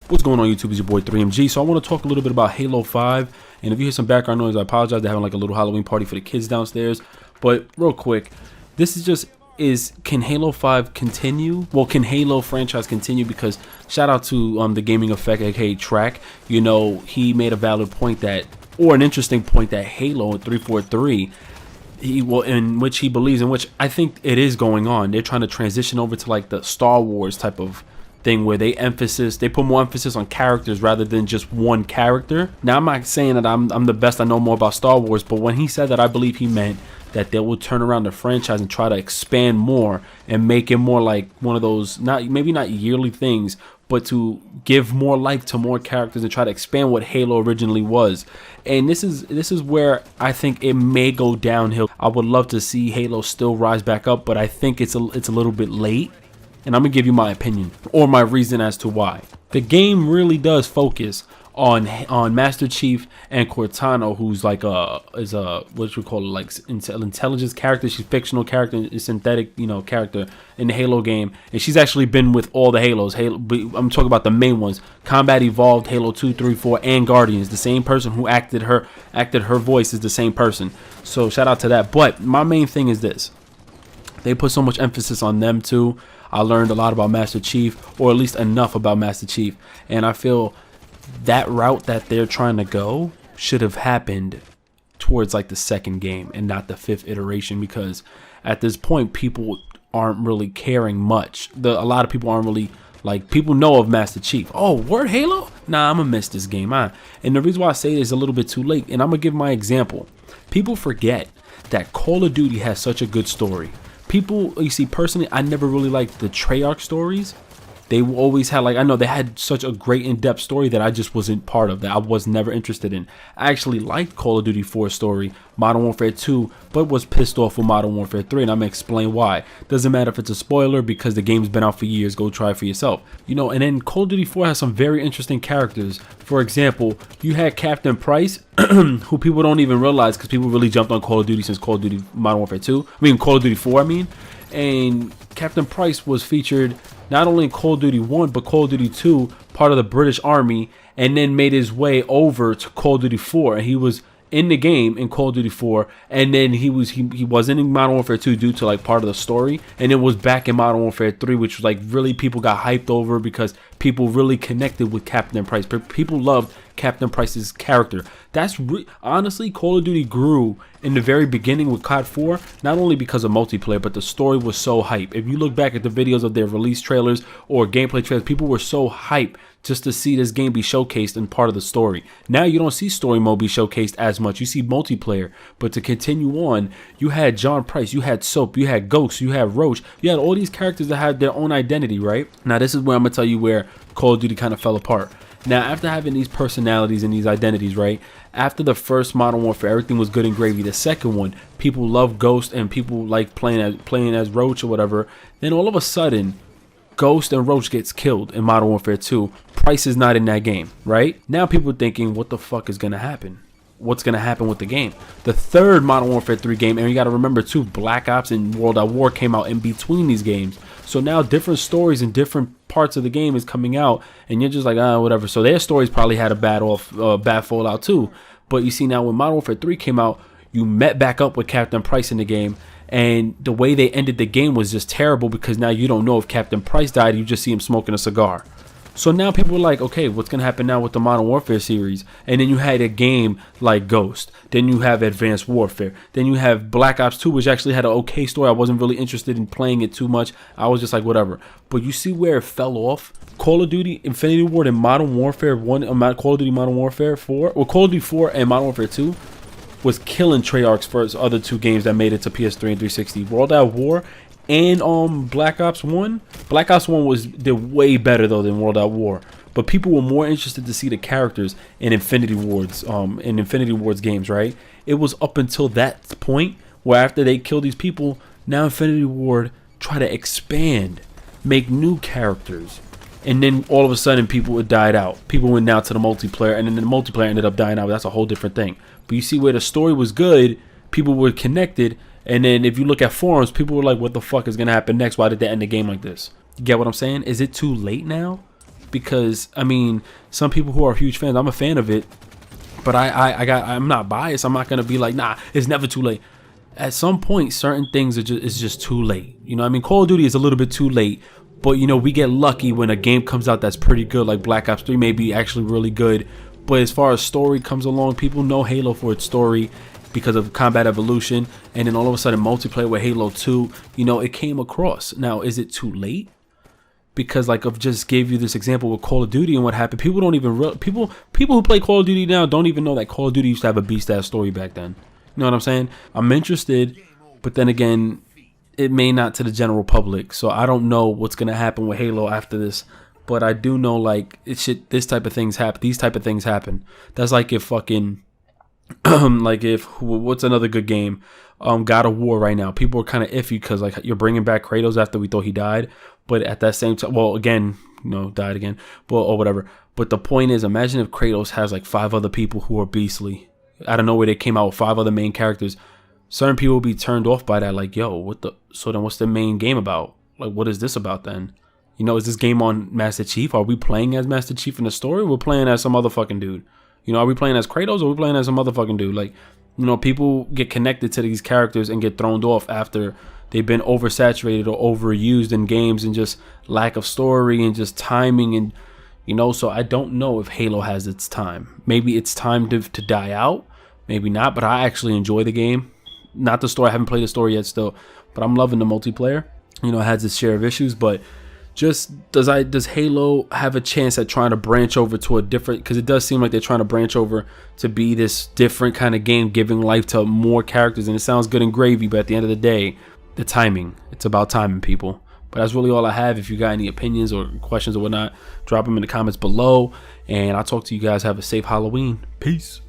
What's going on YouTube? It's your boy 3MG. So I want to talk a little bit about Halo 5. And if you hear some background noise, I apologize. They're having like a little Halloween party for the kids downstairs. But real quick, this is just can Halo 5 continue? Well, can Halo franchise continue? Because shout out to the Gaming Effect, aka Track. You know, he made a valid point that, or an interesting point, that Halo 343, in which he believes, in which I think it is going on. They're trying to transition over to like the Star Wars type of thing where they put more emphasis on characters rather than just one character. Now, I'm not saying that I'm the best, I know more about Star Wars, but when he said that, I believe he meant that they will turn around the franchise and try to expand more and make it more like one of those, maybe not yearly things, but to give more life to more characters and try to expand what Halo originally was. And this is where I think it may go downhill. I would love to see Halo still rise back up, but I think it's a little bit late. And I'm gonna give you my opinion or my reason as to why. The game really does focus on Master Chief and Cortana, who's like what you call it, like intelligence character. She's fictional character, a synthetic, character in the Halo game, and she's actually been with all the Halos. I'm talking about the main ones: Combat Evolved, Halo 2, 3, 4, and Guardians. The same person who acted her voice is the same person. So shout out to that. But my main thing is this: they put so much emphasis on them too. I learned a lot about Master Chief, or at least enough about Master Chief, and I feel that route that they're trying to go should have happened towards like the second game and not the 5th iteration, because at this point people aren't really caring much. A lot of people aren't really, like, people know of Master Chief. Oh, word Halo? Nah, I'm gonna miss this game. And the reason why I say it is a little bit too late, and I'm gonna give my example. People forget that Call of Duty has such a good story. People, you see, personally, I never really liked the Treyarch stories. They always had, like, I know they had such a great in-depth story that I just wasn't part of, that I was never interested in. I actually liked Call of Duty 4's story, Modern Warfare 2, but was pissed off with Modern Warfare 3, and I'm going to explain why. Doesn't matter if it's a spoiler, because the game's been out for years. Go try it for yourself. And then Call of Duty 4 has some very interesting characters. For example, you had Captain Price, who people don't even realize, because people really jumped on Call of Duty since Call of Duty Modern Warfare 2. Call of Duty 4, And Captain Price was featured not only in Call of Duty 1, but Call of Duty 2, part of the British Army, and then made his way over to Call of Duty 4. And he was in the game in Call of Duty 4, and then he wasn't in Modern Warfare 2 due to like part of the story, and it was back in Modern Warfare 3, which was like really people got hyped over because people really connected with Captain Price. People loved Captain Price's character. Honestly, Call of Duty grew in the very beginning with COD 4, not only because of multiplayer, but the story was so hype. If you look back at the videos of their release trailers or gameplay trailers, people were so hyped just to see this game be showcased in part of the story. Now you don't see story mode be showcased as much. You see multiplayer. But to continue on, you had John Price, you had Soap, you had Ghost, you had Roach, you had all these characters that had their own identity, right? Now this is where I'm gonna tell you where Call of Duty kind of fell apart. Now, after having these personalities and these identities, right? After the first Modern Warfare, everything was good and gravy. The second one, people loved Ghost and people like playing as Roach or whatever. Then all of a sudden, Ghost and Roach gets killed in Modern Warfare 2. Price is not in that game, right? Now people are thinking, what the fuck is gonna happen? What's gonna happen with the game? The third Modern Warfare 3 game, and you gotta remember too, Black Ops and World at War came out in between these games. So now different stories and different parts of the game is coming out, and you're just like, whatever. So their stories probably had a bad fallout too. But you see, now when Modern Warfare 3 came out, you met back up with Captain Price in the game, and the way they ended the game was just terrible, because now you don't know if Captain Price died, you just see him smoking a cigar. So now people are like, okay, what's going to happen now with the Modern Warfare series? And then you had a game like Ghost. Then you have Advanced Warfare. Then you have Black Ops 2, which actually had an okay story. I wasn't really interested in playing it too much. I was just like, whatever. But you see where it fell off? Call of Duty Infinity Ward and Modern Warfare 1, Call of Duty Modern Warfare 4, or Call of Duty 4 and Modern Warfare 2 was killing Treyarch's first other two games that made it to PS3 and 360. World at War and Black Ops 1. Black Ops 1 did way better though than World at War. But people were more interested to see the characters in Infinity Ward's games, right? It was up until that point where after they kill these people, now Infinity Ward try to expand, make new characters. And then all of a sudden people died out. People went now to the multiplayer, and then the multiplayer ended up dying out. That's a whole different thing. But you see where the story was good, people were connected, and then if you look at forums, people were like, what the fuck is going to happen next? Why did they end the game like this? You get what I'm saying? Is it too late now because I mean, some people who are huge fans, I'm a fan of it, but I'm not biased. I'm not gonna be like, nah, it's never too late. At some point, certain things is just too late. You know what I mean? Call of Duty is a little bit too late, but you know, we get lucky when a game comes out that's pretty good, like Black Ops 3 may be actually really good. But as far as story comes along, people know Halo for its story because of combat evolution, and then all of a sudden multiplayer with Halo 2, you know, it came across. Now, is it too late? Because like I've just gave you this example with Call of Duty and what happened. People don't even people who play Call of Duty now don't even know that Call of Duty used to have a beast-ass story back then. You know what I'm saying? I'm interested, but then again, it may not to the general public. So I don't know what's gonna happen with Halo after this. But I do know like this type of things happen. These type of things happen. That's like if fucking like if what's another good game? God of War right now. People are kind of iffy because like you're bringing back Kratos after we thought he died. But at that same time, well, again, you know, died again, but or whatever. But the point is, imagine if Kratos has like 5 other people who are beastly. Out of nowhere, they came out with 5 other main characters. Certain people will be turned off by that. Like, yo, so then what's the main game about? Like, what is this about then? You know, is this game on Master Chief? Are we playing as Master Chief in the story? Or we're playing as some other fucking dude. You know, are we playing as Kratos or are we playing as some other fucking dude? Like, you know, people get connected to these characters and get thrown off after they've been oversaturated or overused in games, and just lack of story and just timing, and you know. So I don't know if Halo has its time. Maybe it's time to die out, maybe not. But I actually enjoy the game, not the story. I haven't played the story yet still, but I'm loving the multiplayer. You know, it has its share of issues, but just does Halo have a chance at trying to branch over to a different, because it does seem like they're trying to branch over to be this different kind of game, giving life to more characters, and it sounds good and gravy, but at the end of the day, the timing, it's about timing, people. But that's really all I have. If you got any opinions or questions or whatnot, drop them in the comments below, and I'll talk to you guys. Have a safe Halloween. Peace.